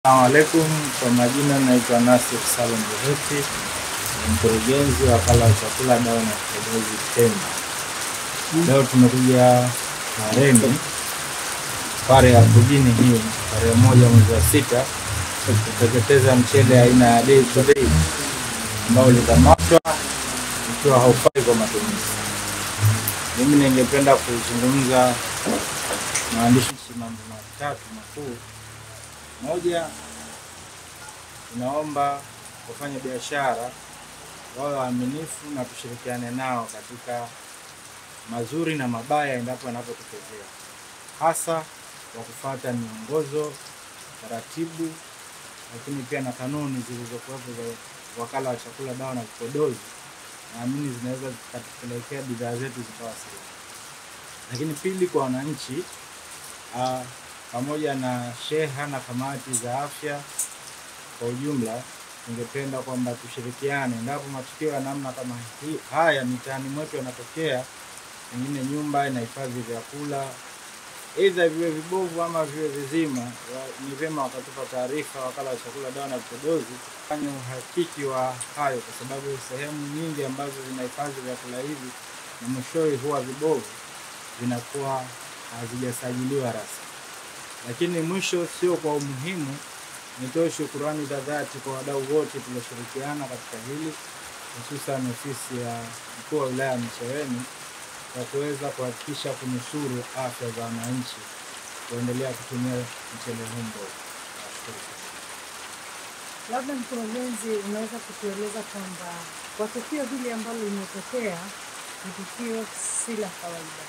Assalamu alaikum, kwa majina naitwa Nasir Salum Buheti, mkurugenzi wa wakala wa chakula, dawa na vipodozi Pemba. Leo tumekuja Mareni, pare ya kujini hii, tarehe 1 mwezi wa 6, kuteketeza mchele aina ya Day to Day ambao ulikamatwa ukiwa haufai kwa matumizi. Mimi ningependa kuzungumza na waandishi mambo matatu makuu. Moja, tunaomba wafanya biashara wawe waaminifu na tushirikiane nao katika mazuri na mabaya endapo yanapotokezea, hasa kwa kufuata miongozo, taratibu, lakini pia na kanuni zilizokuwepo za wakala wa chakula, dawa na vipodozi. Naamini zinaweza zikatupelekea bidhaa zetu zikawa salama. Lakini pili, kwa wananchi pamoja na sheha na kamati za afya kwa ujumla, ningependa kwamba tushirikiane endapo matukio ya namna kama haya mitaani mwetu yanatokea. Pengine nyumba inahifadhi vyakula, aidha viwe vibovu ama viwe vizima, ni vyema wakatupa taarifa wakala wa chakula, dawa na vipodozi kufanya uhakiki wa hayo, kwa sababu sehemu nyingi ambazo zinahifadhi vyakula hivi na mwishowe huwa vibovu, vinakuwa hazijasajiliwa rasmi. Lakini mwisho sio kwa umuhimu, nitoe shukrani za dhati kwa wadau wote tulioshirikiana katika hili, hususan ofisi ya mkuu wa wilaya Micheweni, kwa kuweza kuhakikisha kunusuru afya za wananchi kuendelea kutumia mchele huu. Labda mkurugenzi, unaweza kutueleza kwamba kwa tukio hili ambalo limetokea ni tukio si la kawaida,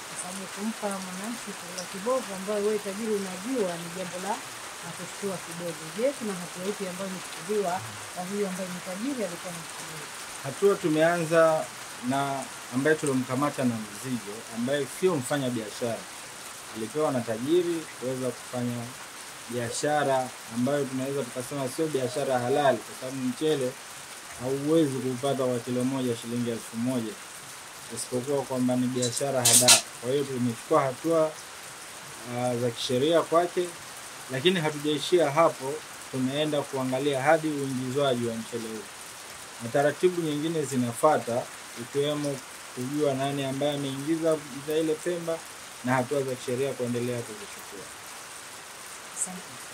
kwa sababu kumpa mwananchi chakula kibovu ambayo wewe tajiri unajua ni jambo la kushtua kidogo. Je, kuna hatua ipi ambayo imechukuliwa kwa huyo ambaye ni tajiri alikuwa anachukuliwa? Hatua tumeanza na ambaye tulomkamata na mzigo, ambaye sio mfanya biashara, alipewa na tajiri kuweza kufanya biashara ambayo tunaweza tukasema sio biashara halali, kwa sababu mchele hauwezi kupata kwa kilo moja shilingi 1000, isipokuwa kwamba ni biashara halali. Kwa hiyo tumechukua hatua za kisheria kwake, lakini hatujaishia hapo. Tumeenda kuangalia hadi uingizwaji wa mchele huu, na taratibu nyingine zinafuata, ikiwemo kujua nani ambaye ameingiza bidhaa ile Pemba na hatua za kisheria kuendelea kuzichukua. Asante.